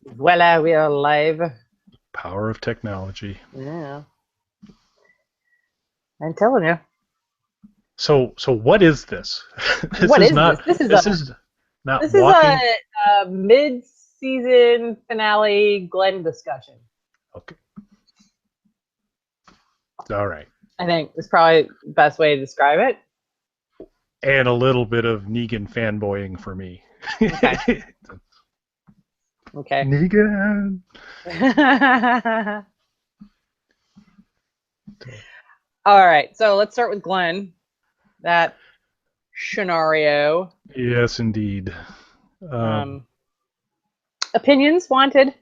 Voila, we are live. Power of technology. Yeah, I'm telling you. So what is this? This What is is this? not this is not This is a, walking. a mid-season finale Glenn discussion. Okay. All right. I think is probably the best way to describe it. And a little bit of Negan fanboying for me. Okay. Okay. Negan. All right. So let's start with Glenn. That scenario. Yes, indeed. Um, Um, Opinions wanted.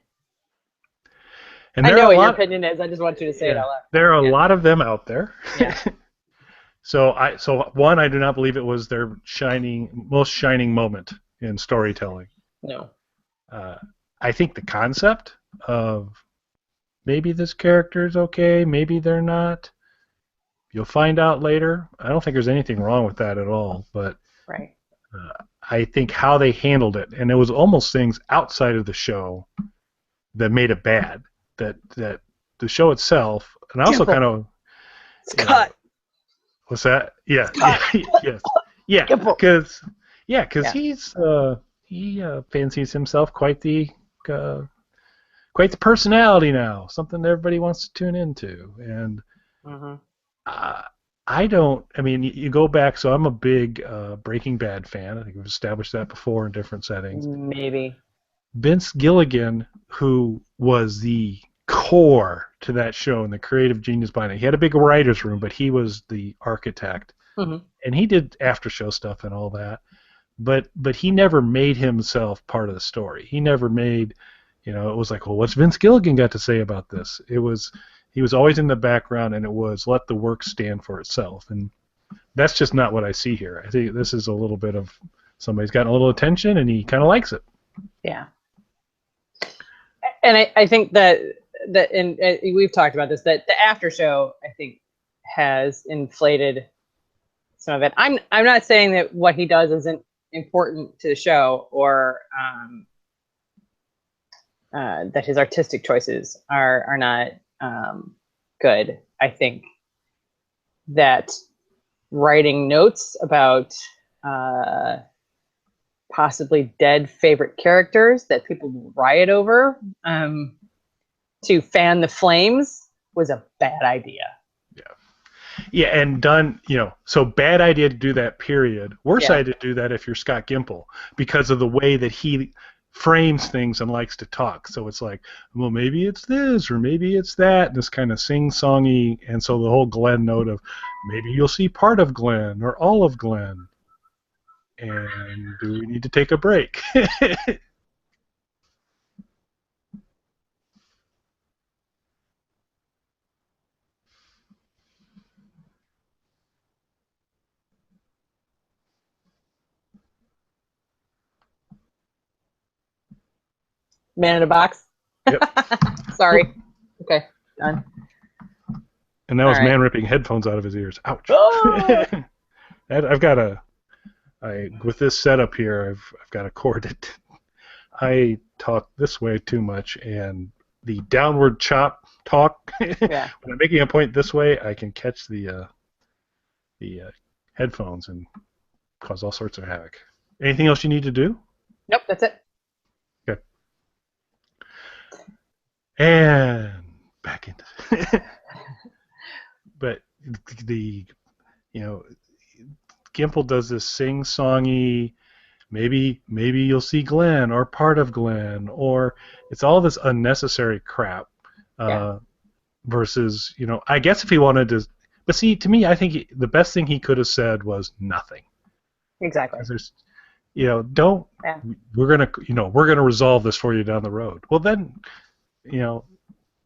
and I there are know a what your lot. opinion is. I just want you to say it Yeah, out loud. there are a Yeah. lot of them out there. Yeah. So one, I do not believe it was their most shining moment in storytelling. No. Uh, I think the concept of maybe this character is okay, maybe they're not. You'll find out later. I don't think there's anything wrong with that at all, but Right. I think how they handled it, and it was almost things outside of the show that made it bad. That the show itself, and I also kind Gimple. of, you know, Scott. what's that? Yeah, Scott. yeah, yes, yeah, Gimple. because Yeah. he fancies himself uh, quite the personality now, something everybody wants to tune into, and Mm-hmm. Uh, I don't. I mean, you go back. So I'm a big Breaking Bad fan. I think we've established that before in different settings. Maybe. Vince Gilligan, who was the core to that show and the creative genius behind it, he had a big writers' room, but he was the architect, Mm-hmm. and he did after show stuff and all that. But he never made himself part of the story. He never made, it was like, well, what's Vince Gilligan got to say about this? It was he was always in the background, and it was let the work stand for itself, and that's just not what I see here. I think this is a little bit of somebody's gotten a little attention, and he kind of likes it. Yeah. And I think that and we've talked about this, that the after show I think has inflated some of it. I'm not saying that what he does isn't important to the show, or that his artistic choices are not good. I think that writing notes about uh, possibly dead favorite characters that people riot over, to fan the flames, was a bad idea. Yeah, and done, so bad idea to do that, period. Worse Yeah. idea to do that if you're Scott Gimple because of the way that he frames things and likes to talk. So it's like, well, maybe it's this or maybe it's that, this kind of sing-songy, and so the whole Glenn note of maybe you'll see part of Glenn or all of Glenn, and do we need to take a break? Man in a box. Yep. Sorry. Okay, done. And that All was right. man ripping headphones out of his ears. Ouch. Oh! I've got with this setup here, I've got a cord that I talk this way too much, and the downward chop talk. When Yeah. I'm making a point this way, I can catch the headphones and cause all sorts of havoc. Anything else you need to do? Nope, that's it. Okay. And back into. But the you know Gimple does this sing-songy. Maybe you'll see Glenn or part of Glenn, or it's all this unnecessary crap. Yeah, Uh, versus, I guess if he wanted to, but see, to me, I think the best thing he could have said was nothing. exactly. Because there's, don't Yeah. we're gonna resolve this for you down the road. Well, then, you know,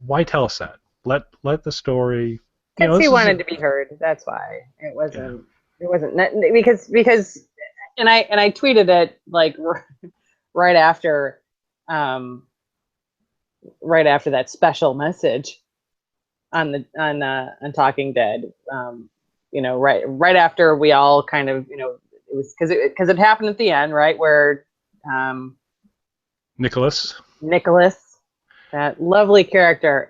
why tell us that? Let the story, Because he this is wanted a, to be heard. That's why it yeah. wasn't. It wasn't because, and I tweeted it like right after, um, right after that special message on Talking Dead. Right after we all kind of, it was because it happened at the end, right, where um Nicholas. Nicholas, that lovely character,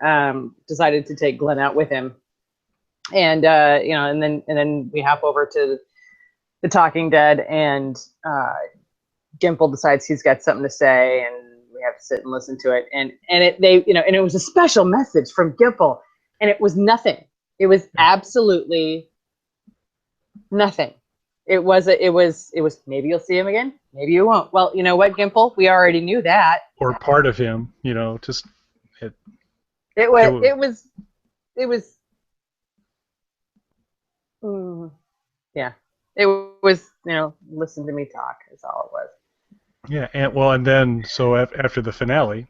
decided to take Glenn out with him, and and then we hop over to the Talking Dead, and Gimple decides he's got something to say, and we have to sit and listen to it, and it was a special message from Gimple, and it was nothing. It was absolutely nothing. It was maybe you'll see him again, maybe you won't. Well, you know what, Gimple, we already knew that. Or part of him, just it was yeah, it was, listen to me talk is all it was. Yeah, and then so after the finale,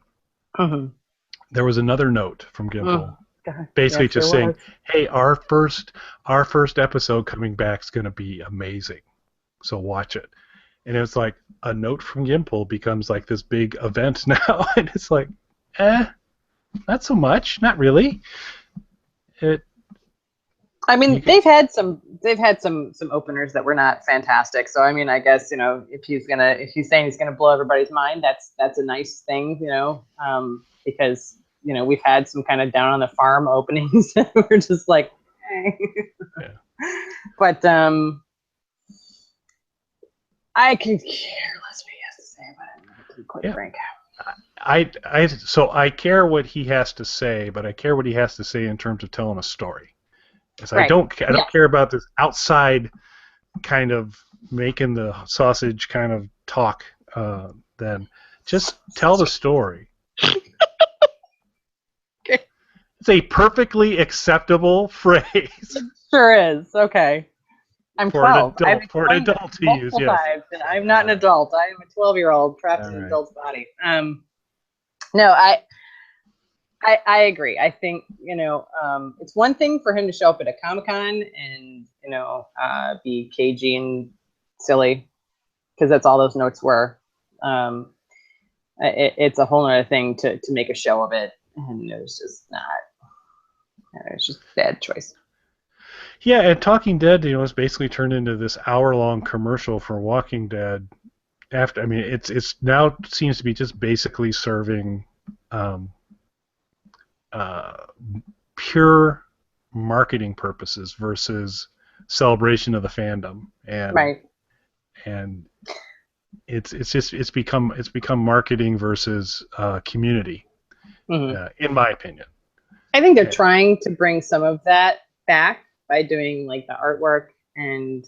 there was another note from Gimple, basically yes, just saying, "Hey, our first episode coming back is going to be amazing, so watch it." And it's like a note from Gimple becomes like this big event now, and it's like, not so much, not really. They've had some openers that were not fantastic. So I mean, I guess if he's saying he's gonna blow everybody's mind, that's a nice thing, because we've had some kind of down on the farm openings that we're just like, Yeah. But I could care less what he has to say about it. To be quite frank. So I care what he has to say, but I care what he has to say in terms of telling a story. Right. I don't care about this outside kind of making the sausage kind of talk. Then just tell the story. Okay. It's a perfectly acceptable phrase. It sure is. Okay. I'm 12. For an adult to use, yes. And I'm not an adult. I am a 12-year-old trapped in an adult's body. No, I agree. I think, it's one thing for him to show up at a Comic-Con and, be cagey and silly, because that's all those notes were. It's a whole other thing to make a show of it, and it was just not. It's just a bad choice. Yeah, and Talking Dead, it's basically turned into this hour-long commercial for Walking Dead. It's now seems to be just basically serving pure marketing purposes versus celebration of the fandom, and right. And it's become marketing versus community, in my opinion. I think they're trying to bring some of that back by doing like the artwork and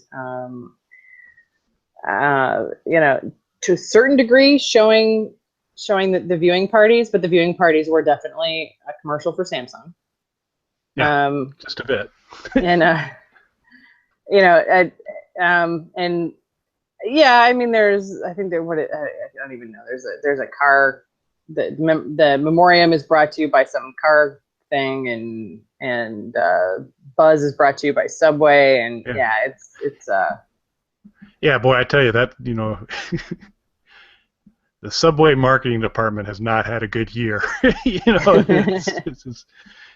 to a certain degree showing the viewing parties, but the viewing parties were definitely a commercial for Samsung. Yeah, just a bit. And and yeah, I mean, I don't even know. There's a car. The memoriam is brought to you by some car thing, and Buzz is brought to you by Subway, and it's yeah, boy, I tell you that, the Subway marketing department has not had a good year.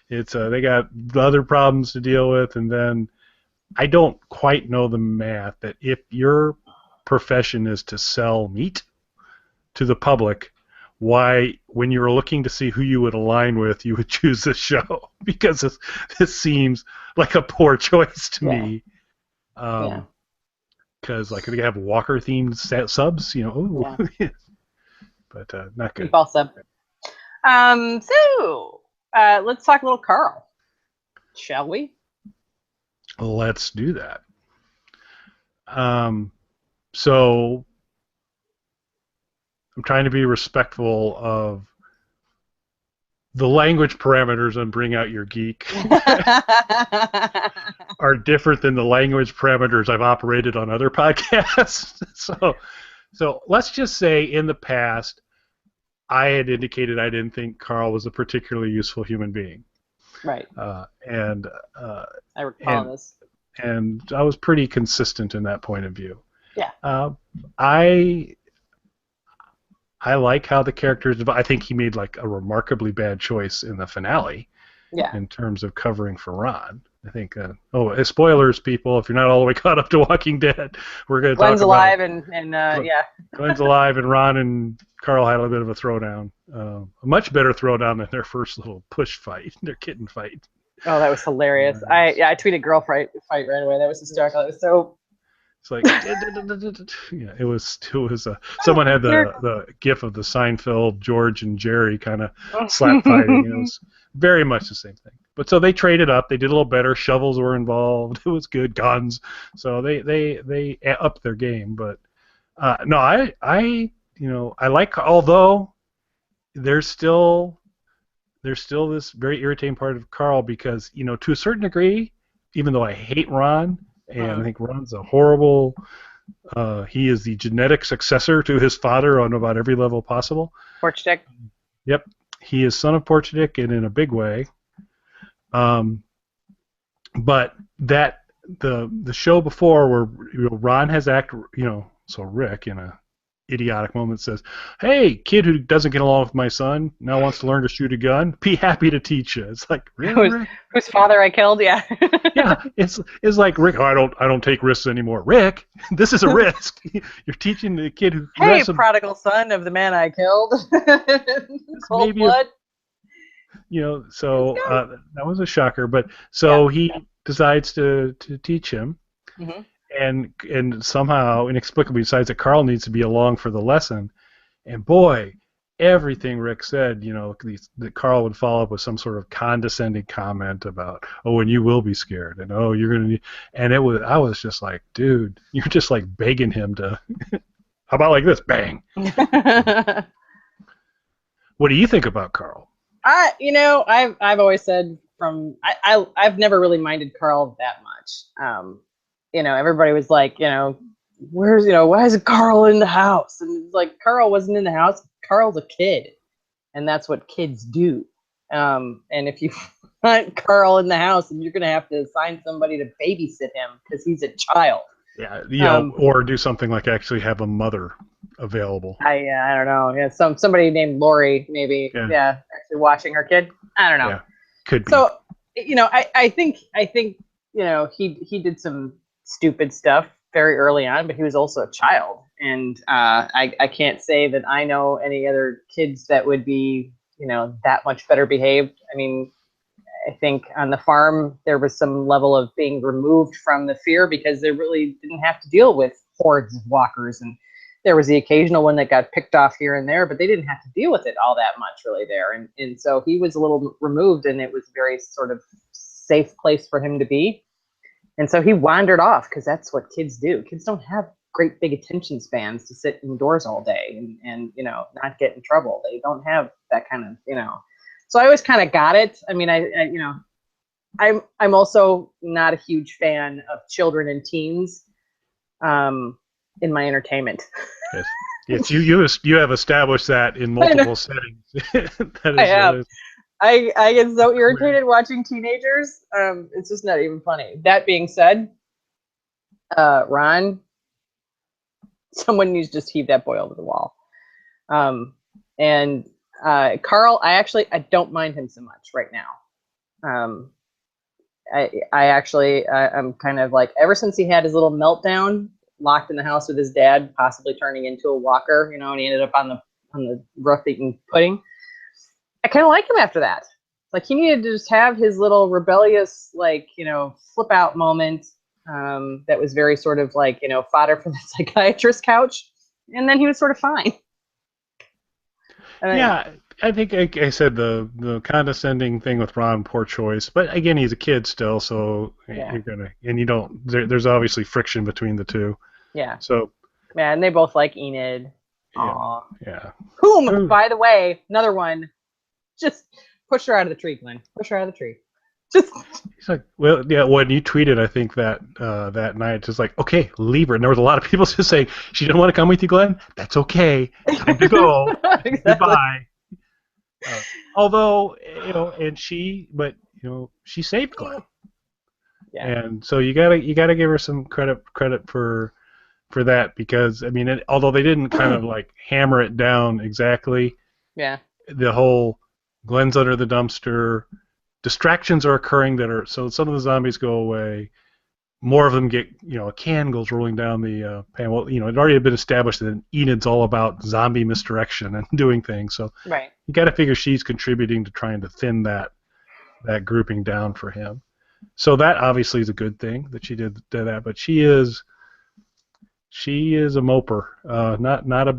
It's they got other problems to deal with, and then I don't quite know the math that if your profession is to sell meat to the public, why, when you're looking to see who you would align with, you would choose this show, because this seems like a poor choice to me. Because like they have Walker themed subs, but not good. Meatball sub. So let's talk a little Carl, shall we? Let's do that. So I'm trying to be respectful of the language parameters on Bring Out Your Geek are different than the language parameters I've operated on other podcasts. So let's just say in the past, I had indicated I didn't think Carl was a particularly useful human being. Right. I recall this. And I was pretty consistent in that point of view. Yeah. I like how the characters. I think he made like a remarkably bad choice in the finale. Yeah. In terms of covering for Ron. I think. Spoilers, people! If you're not all the way caught up to Walking Dead, we're going to talk Glenn's about alive, and yeah. Glenn's alive, and Ron and Carl had a bit of a throwdown. A much better throwdown than their first little push fight, their kitten fight. Oh, that was hilarious. I tweeted girl fight right away. That was hysterical. It was so. It's like, yeah, it was. Someone had the gif of the Seinfeld George and Jerry kind of slap fighting. It was very much the same thing. But so they traded up. They did a little better. Shovels were involved. It was good. Guns. So they upped their game. But no, I like, although there's still this very irritating part of Carl because, to a certain degree, even though I hate Ron, and I think Ron's a horrible, he is the genetic successor to his father on about every level possible. Porchdick. Yep. He is son of Porchdick, and in a big way. But that the show before where Ron has so Rick in a idiotic moment says, "Hey, kid who doesn't get along with my son now wants to learn to shoot a gun. Be happy to teach you." It's like, really, Rick? Whose father I killed? Yeah. Yeah, it's like, Rick, I don't take risks anymore. Rick, this is a risk. You're teaching the kid who. Hey, prodigal son of the man I killed. Cold blood. So that was a shocker. But so he decides to teach him. Mm-hmm. And somehow, inexplicably, decides that Carl needs to be along for the lesson. And boy, everything Rick said, that Carl would follow up with some sort of condescending comment about, "Oh, and you will be scared," and "Oh, you're gonna," and I was just like, dude, you're just like begging him to. How about like this? Bang. What do you think about Carl? I've always said I've never really minded Carl that much. Everybody was like, why is Carl in the house? And it's like, Carl wasn't in the house. Carl's a kid, and that's what kids do. And if you want Carl in the house, then you're going to have to assign somebody to babysit him because he's a child. Yeah, or do something like actually have a mother available. I don't know. Yeah, somebody named Lori, maybe. Yeah, actually watching her kid. I don't know. Yeah, could be. So, I think he did some stupid stuff very early on, but he was also a child, and I can't say that I know any other kids that would be that much better behaved. I mean, I think on the farm there was some level of being removed from the fear because they really didn't have to deal with hordes of walkers, and there was the occasional one that got picked off here and there, but they didn't have to deal with it all that much really there, and so he was a little removed, and it was a very sort of safe place for him to be. And so he wandered off because that's what kids do. Kids don't have great big attention spans to sit indoors all day and not get in trouble. They don't have that kind of, So I always kind of got it. I mean, I'm also not a huge fan of children and teens in my entertainment. Yes, you have established that in multiple settings. I have. I get so irritated watching teenagers. It's just not even funny. That being said, Ron, someone needs to just heave that boy over the wall. And Carl, I don't mind him so much right now. I'm kind of like, ever since he had his little meltdown, locked in the house with his dad, possibly turning into a walker, and he ended up on the roof eating pudding. I kind of like him after that. Like, he needed to just have his little rebellious, flip out moment that was very sort of like, fodder for the psychiatrist couch. And then he was sort of fine. I think, like I said, the condescending thing with Ron, poor choice. But again, he's a kid still, so you're gonna, and you don't. there's obviously friction between the two. Yeah. So. Yeah, and they both like Enid. Yeah. Whom, by the way, another one. Just push her out of the tree, Glenn. Push her out of the tree. Just. He's like, well, yeah. When you tweeted, I think that night, just like, okay, leave her. And there was a lot of people just saying, she didn't want to come with you, Glenn. That's okay. Time to go. Exactly. Goodbye. Although, she saved Glenn. Yeah. And so you gotta give her some credit for that, because I mean, although they didn't kind of like hammer it down exactly. Yeah. The whole Glenn's under the dumpster, distractions are occurring so some of the zombies go away. More of them get, a can goes rolling down the pan. Well, it already had been established that Enid's all about zombie misdirection and doing things. So Right. you got to figure she's contributing to trying to thin that grouping down for him. So that obviously is a good thing that she did that. But she is a moper, not a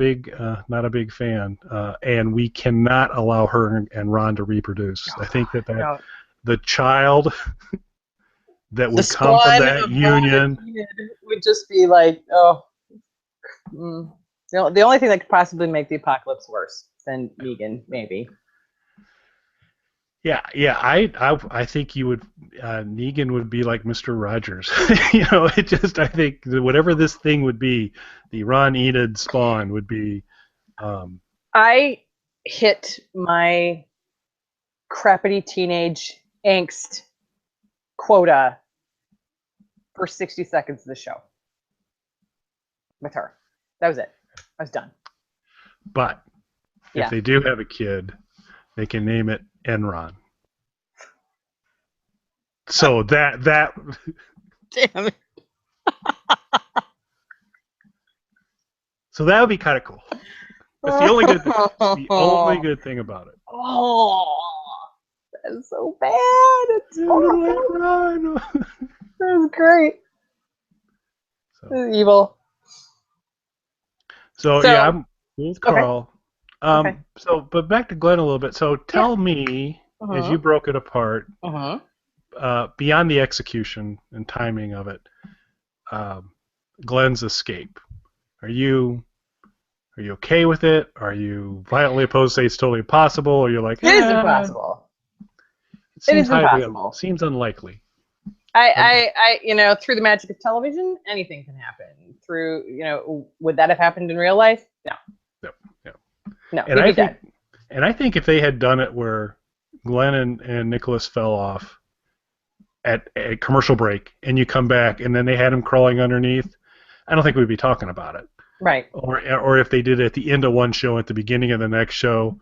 big fan, and we cannot allow her and Ron to reproduce. I think that No. the child that would The come from spawn that of union Ron and Enid would just be like, the only thing that could possibly make the apocalypse worse than Negan, maybe. Yeah. I think you would. Negan would be like Mr. Rogers. I think that whatever this thing would be, the Ron Enid spawn would be. I hit my crappity teenage angst quota for 60 seconds of the show with her. That was it. I was done. But if they do have a kid, they can name it Enron. So that Damn it. So that would be kind of cool. That's the only good thing about it. Oh, that's so bad. It's horrible. That was great. So. This is evil. So yeah, I'm with Carl. Okay. So, but back to Glenn a little bit. So tell me, as you broke it apart, beyond the execution and timing of it, Glenn's escape. Are you okay with it? Are you violently opposed to say it's totally impossible? Or you're like, it is impossible. It is impossible. Seems unlikely. I through the magic of television, anything can happen. Would that have happened in real life? No. And I think if they had done it where Glenn and Nicholas fell off at a commercial break, and you come back, and then they had him crawling underneath, I don't think we'd be talking about it. Right. Or if they did it at the end of one show, at the beginning of the next show,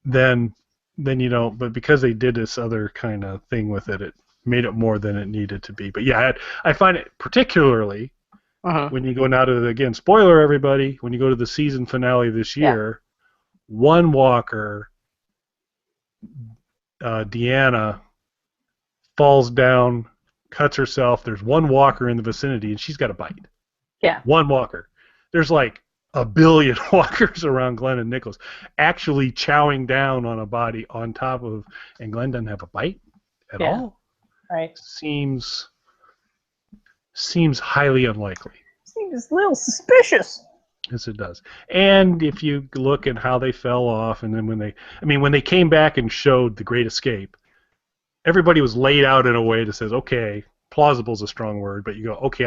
then but because they did this other kind of thing with it, it made it more than it needed to be. But yeah, I find it particularly when you go now to again, spoiler everybody, when you go to the season finale this year, one walker, Deanna, falls down, cuts herself. There's one walker in the vicinity, and she's got a bite. Yeah. One walker. There's like a billion walkers around Glenn and Nicholas, actually chowing down on a body on top of, and Glenn doesn't have a bite at all. Right. Seems highly unlikely. Seems a little suspicious. Yes, it does. And if you look at how they fell off, and then when they came back and showed the Great Escape, everybody was laid out in a way that says, okay, plausible is a strong word, but you go, okay,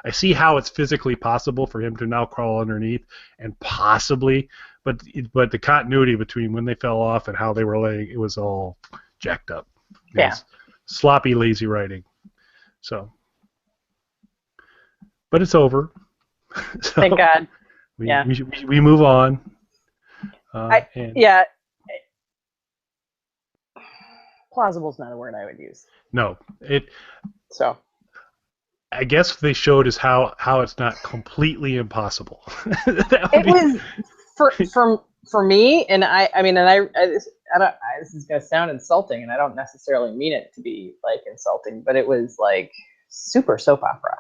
I see how it's physically possible for him to now crawl underneath, and possibly, but the continuity between when they fell off and how they were laying, it was all jacked up. It was sloppy, lazy writing. So, but it's over. So thank God. We move on. Plausible is not a word I would use. No, So. I guess they showed us how it's not completely impossible. Was for me, and this is gonna sound insulting, and I don't necessarily mean it to be like insulting, but it was like super soap opera.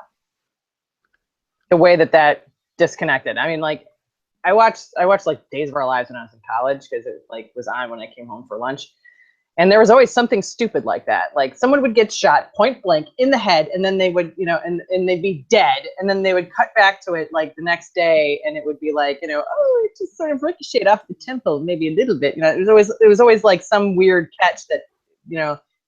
The way that disconnected. I mean, like I watched like Days of Our Lives when I was in college because it like was on when I came home for lunch. And there was always something stupid like that. Like someone would get shot point blank in the head, and then they would, and they'd be dead. And then they would cut back to it like the next day, and it would be like, it just sort of ricocheted off the temple, maybe a little bit. It was always like some weird catch that,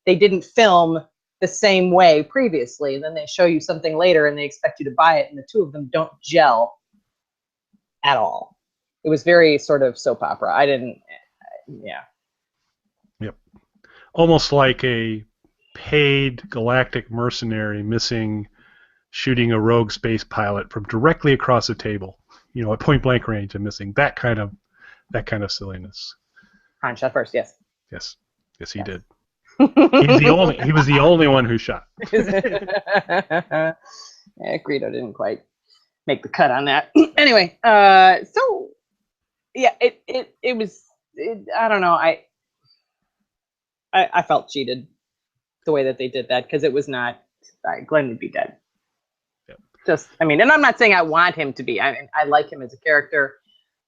they didn't film the same way previously. And then they show you something later, and they expect you to buy it, and the two of them don't gel at all. It was very sort of soap opera. Yep. Almost like a paid galactic mercenary shooting a rogue space pilot from directly across the table, at point blank range and missing that kind of silliness. Han shot first, yes. Yes, he did. He was the only one who shot. Yeah, Greedo didn't quite make the cut on that. Anyway, so yeah, it was. I don't know. I felt cheated the way that they did that because it was not. Glenn would be dead. Yep. Just, I mean, and I'm not saying I want him to be. I mean, I like him as a character.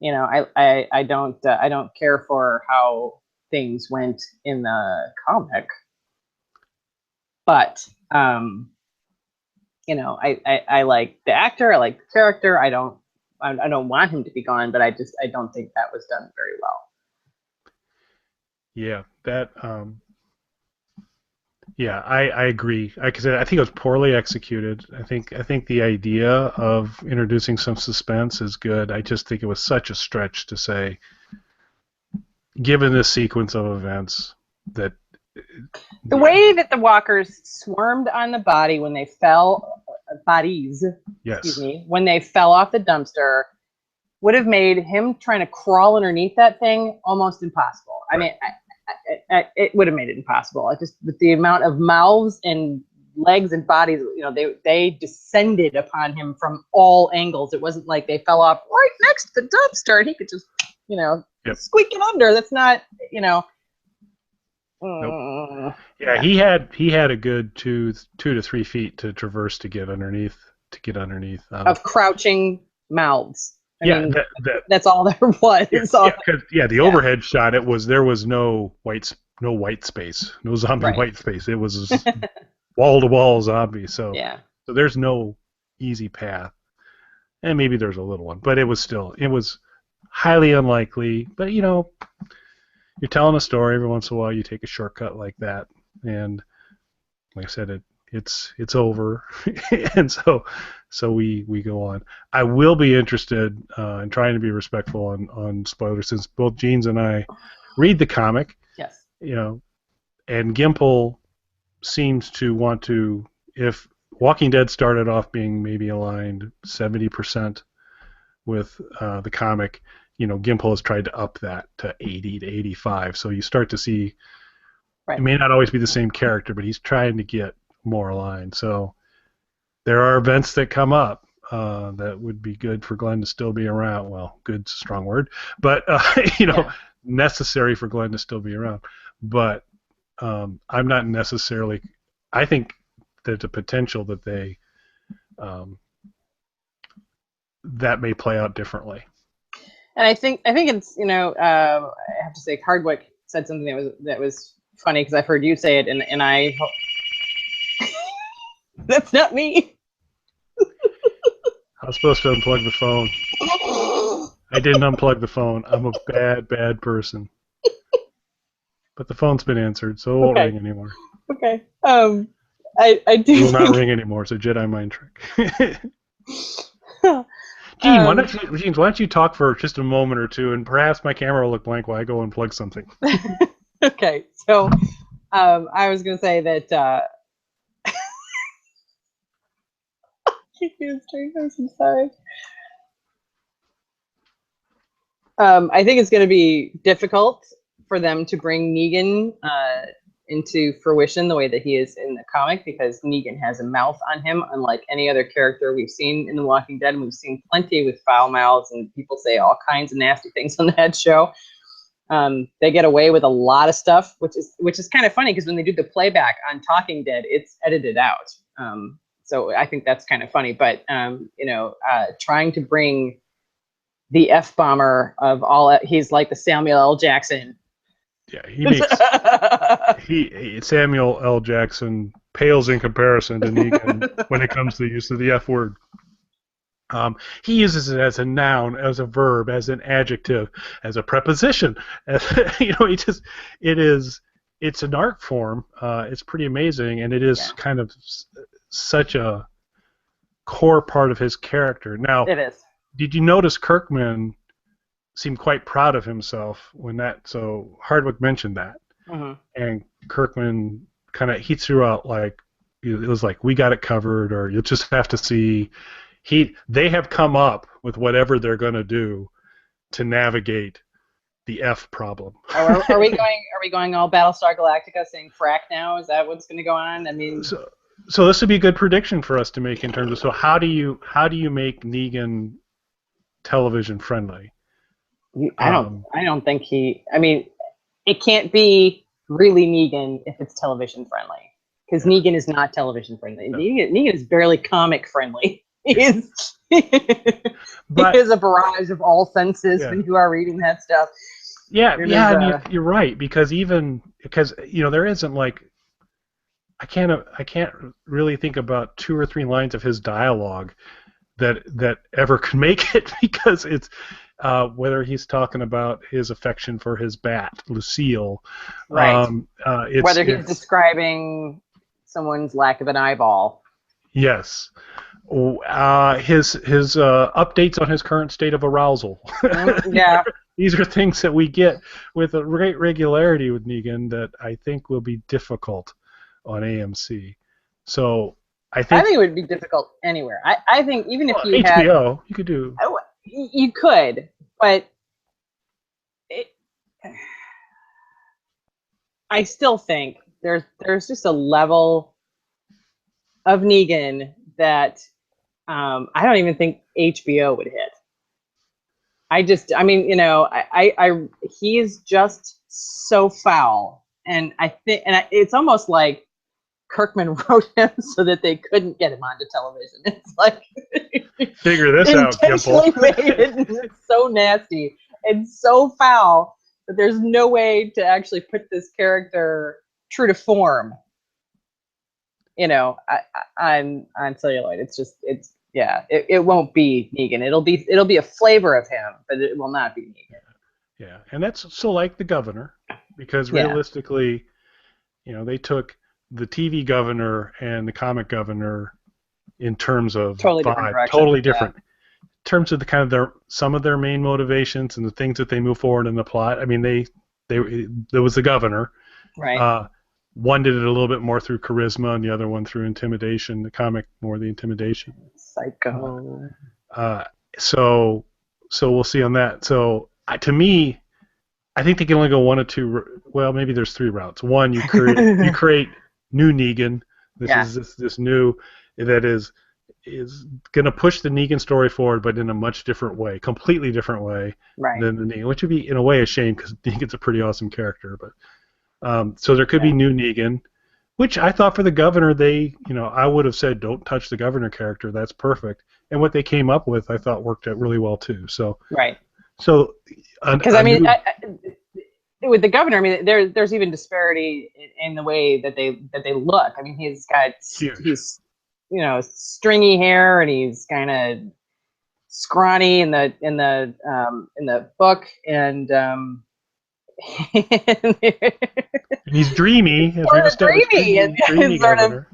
You know, I don't care for how things went in the comic, but you know, I like the actor. I like the character. I don't want him to be gone, but I don't think that was done very well. Yeah, that. Yeah, I agree. Like I said, I think it was poorly executed. I think the idea of introducing some suspense is good. I just think it was such a stretch to say, given this sequence of events, that The way that the walkers swarmed on the body when they fell, bodies, excuse yes, me, when they fell off the dumpster, would have made him trying to crawl underneath that thing almost impossible. I mean, it would have made it impossible. I just, with the amount of mouths and legs and bodies, you know, they descended upon him from all angles. It wasn't like they fell off right next to the dumpster and he could just, you know, squeak it under. That's not, you know. Nope. Yeah, he had a good 2 to 3 feet to traverse to get underneath. Of crouching mouths. I mean, that's all there was. The overhead shot. There was no white space, no zombie white space. It was wall to wall zombie. So there's no easy path, and maybe there's a little one, but it was highly unlikely. But you know, you're telling a story. Every once in a while, you take a shortcut like that, and like I said, it's over, and so we go on. I will be interested in trying to be respectful on spoilers, since both Jeans and I read the comic. Yes. You know, and Gimple seems to want to. If Walking Dead started off being maybe aligned 70% with the comic, you know, Gimple has tried to up that to 80 to 85. So you start to see. It may not always be the same character, but he's trying to get more aligned. So there are events that come up that would be good for Glenn to still be around. Well, good's a strong word, but necessary for Glenn to still be around. But I'm not necessarily. I think there's a potential that they that may play out differently. And I think it's, you know, I have to say Hardwick said something that was funny, because I've heard you say it, and I. That's not me. I was supposed to unplug the phone. I didn't unplug the phone. I'm a bad person. But the phone's been answered, so it won't ring anymore. Okay. I do. It will not ring anymore. It's a Jedi mind trick. Gene, why don't you talk for just a moment or two, and perhaps my camera will look blank while I go and plug something. Okay. So, I was going to say that. I'm sorry. I think it's going to be difficult for them to bring Negan into fruition the way that he is in the comic, because Negan has a mouth on him, unlike any other character we've seen in The Walking Dead. And we've seen plenty with foul mouths, and people say all kinds of nasty things on that show. They get away with a lot of stuff, which is kind of funny, because when they do the playback on Talking Dead, it's edited out. So I think that's kind of funny. But you know, trying to bring the F-bomber of all, he's like the Samuel L. Jackson. Yeah, Samuel L. Jackson pales in comparison to Negan when it comes to the use of the F word. He uses it as a noun, as a verb, as an adjective, as a preposition. You know, it's an art form. It's pretty amazing, and it is kind of such a core part of his character. Now, it is. Did you notice Kirkman seemed quite proud of himself when so Hardwick mentioned that, and Kirkman he threw out, like, it was like, we got it covered, or you'll just have to see. They have come up with whatever they're going to do to navigate the F problem. Are we going all Battlestar Galactica saying frack now? Is that what's going to go on? I mean, so this would be a good prediction for us to make in terms of, so how do you make Negan television friendly? I don't think he. I mean, it can't be really Negan if it's television friendly, because Negan is not television friendly. No. Negan is barely comic friendly. He is a barrage of all senses when you are reading that stuff. Yeah, and you're right, because there isn't like, I can't really think about 2 or 3 lines of his dialogue that ever could make it, because it's whether he's talking about his affection for his bat, Lucille, right? Whether he's describing someone's lack of an eyeball. Yes. His updates on his current state of arousal. Yeah. These are things that we get with a great regularity with Negan that I think will be difficult on AMC. So I think it would be difficult anywhere. I think even if you HBO, you could do. You could, but I still think there's just a level of Negan that I don't even think HBO would hit. He's just so foul, and I think, it's almost like Kirkman wrote him so that they couldn't get him onto television. It's like, figure this out, Gimple. Made it so nasty and so foul that there's no way to actually put this character true to form. On celluloid. It won't be Negan. It'll be a flavor of him, but it will not be Negan. Yeah, and that's so like the Governor, because realistically, they took the TV Governor and the comic Governor in terms of totally different. In terms of the kind of some of their main motivations and the things that they move forward in the plot. I mean, there was the Governor. Right. One did it a little bit more through charisma, and the other one through intimidation. The comic more the intimidation. Psycho. So we'll see on that. So to me, I think they can only go one or two. Well, maybe there's 3 routes. One, you create new Negan. This is this new that is going to push the Negan story forward, but in a much different way, completely different way than the Negan, which would be in a way a shame, because Negan's a pretty awesome character, but. So there could be new Negan, which I thought for the Governor, I would have said, don't touch the Governor character. That's perfect. And what they came up with, I thought worked out really well too. So right. So because with the Governor, I mean, there's even disparity in the way that they look. I mean, he's got he's stringy hair, and he's kind of scrawny in the book, and he's dreamy. Dreamy and sort of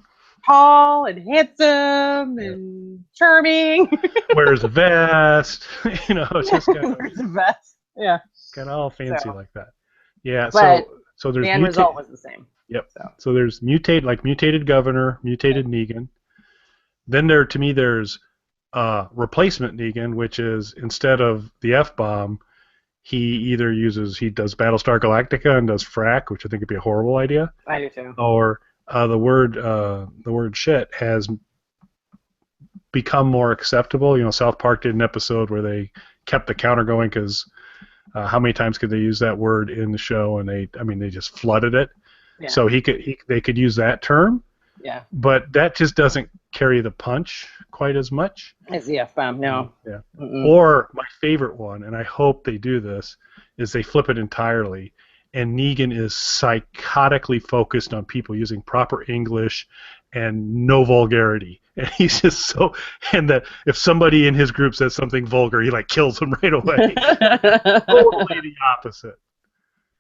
tall and handsome and charming. Wears a vest. Just kind of wears a vest. Yeah. Kind of all fancy like that. Yeah. But so there's the end result was the same. Yep. So there's mutated Governor, mutated Negan. Then there's replacement Negan, which is, instead of the F-bomb, he does Battlestar Galactica and does frack, which I think would be a horrible idea. I do too. Or the word shit has become more acceptable. South Park did an episode where they kept the counter going, because how many times could they use that word in the show, and they just flooded it. Yeah. So they could use that term. Yeah. But that just doesn't carry the punch quite as much as the F-bomb. No. Yeah. Or my favorite one, and I hope they do this, is they flip it entirely, and Negan is psychotically focused on people using proper English and no vulgarity. And he's just and that if somebody in his group says something vulgar, he kills them right away. Totally the opposite.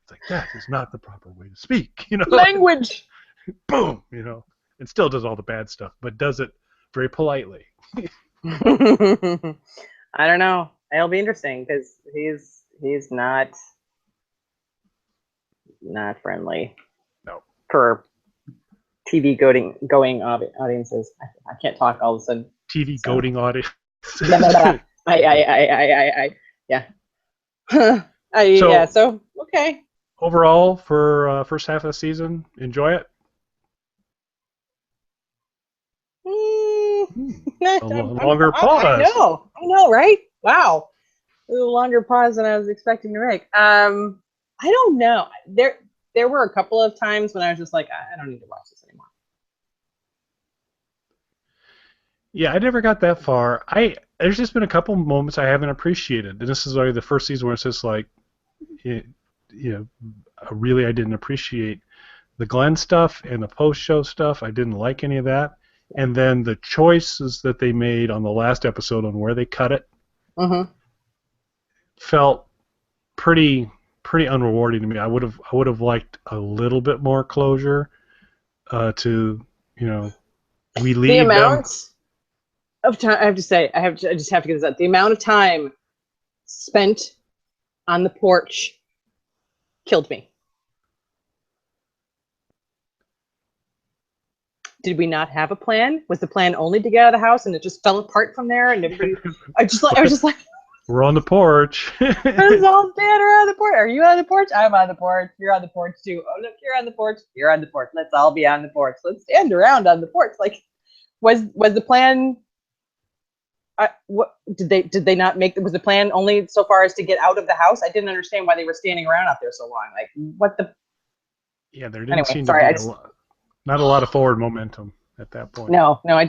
It's like, that is not the proper way to speak. Language. Boom. And still does all the bad stuff, but does it very politely. I don't know. It'll be interesting, because he's not friendly. No. For TV going audiences. I can't talk all of a sudden. TV goading audience. Yeah. Yeah. So okay. Overall, for first half of the season, enjoy it. Mm, A longer pause. I know, right? Wow, a little longer pause than I was expecting to make. I don't know. There were a couple of times when I was just like, I don't need to watch this anymore. Yeah, I never got that far. There's just been a couple moments I haven't appreciated, and this is like the first season where it's just like, it, you know, really I didn't appreciate the Glenn stuff and the post-show stuff. I didn't like any of that, and then the choices that they made on the last episode on where they cut it Mm-hmm. felt pretty unrewarding to me. I would have liked a little bit more closure to you know The relieve them. amount of time I have to say, I just have to get this out. The amount of time spent on the porch killed me. Did we not have a plan? Was the plan only to get out of the house and it just fell apart from there? And everybody, I was just like, We're on the porch. let's all stand around the porch. Are you on the porch? I'm on the porch. You're on the porch too. Oh look, you're on the porch. You're on the porch. Let's all be on the porch. Let's stand around on the porch. Like, was the plan? What did they not make? Was the plan only so far as to get out of the house? I didn't understand why they were standing around out there so long. Like, what the? Yeah, there didn't Anyway, seem to sorry. be not a lot of forward momentum at that point. No, I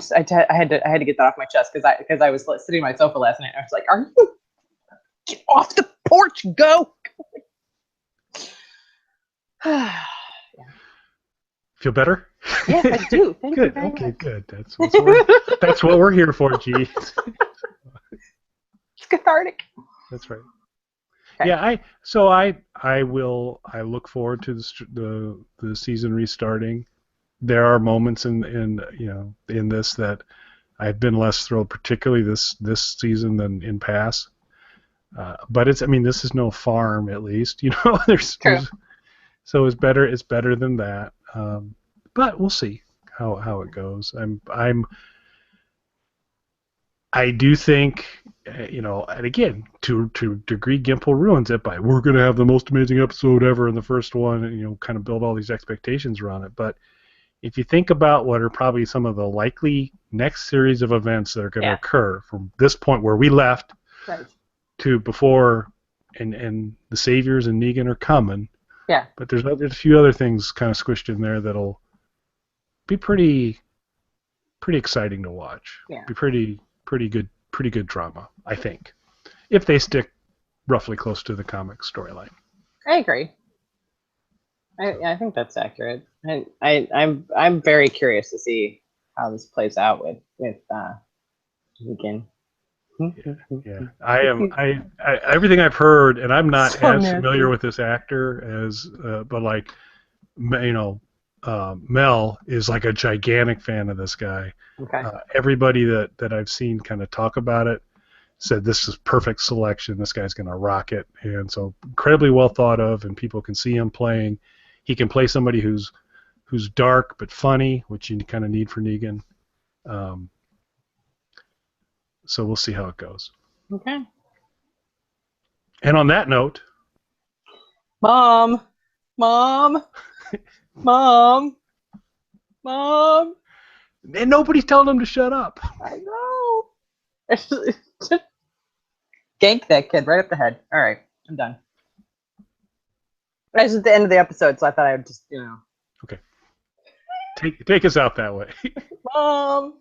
had to get that off my chest because I was sitting on my sofa last night. And I was like, "Are you get off the porch? Go!" Feel better? Yes, I do. Thank good. you very Okay, much. good. That's what we're here for, G. It's cathartic. That's right. Okay. Yeah, I look forward to the season restarting. There are moments in this that I've been less thrilled, particularly this season than in past. But this is no farm, at least. True. So it's better. It's better than that. But we'll see how it goes. I do think, and again, to degree, Gimple ruins it by we're going to have the most amazing episode ever in the first one, and kind of build all these expectations around it. But if you think about what are probably some of the likely next series of events that are going to occur from this point where we left to before, and the Saviors and Negan are coming. Yeah. But there's a few other things kind of squished in there that'll be pretty exciting to watch. Yeah. Be pretty good drama, I think, if they stick roughly close to the comic storyline. I agree. I think that's accurate. I'm very curious to see how this plays out with Negan. Yeah. I am. I everything I've heard, and I'm not So as nasty. familiar with this actor as, but like, Mel is like a gigantic fan of this guy. Okay. Everybody that I've seen kind of talk about it said this is perfect selection. This guy's going to rock it, and so incredibly well thought of, and people can see him playing. He can play somebody who's dark but funny, which you kind of need for Negan. So we'll see how it goes. Okay. And on that note, Mom, Mom, Mom, Mom. And nobody's telling him to shut up. I know. Gank that kid right up the head. All right, I'm done. That's at the end of the episode, so I thought I would just, Okay. Take us out that way. Mom.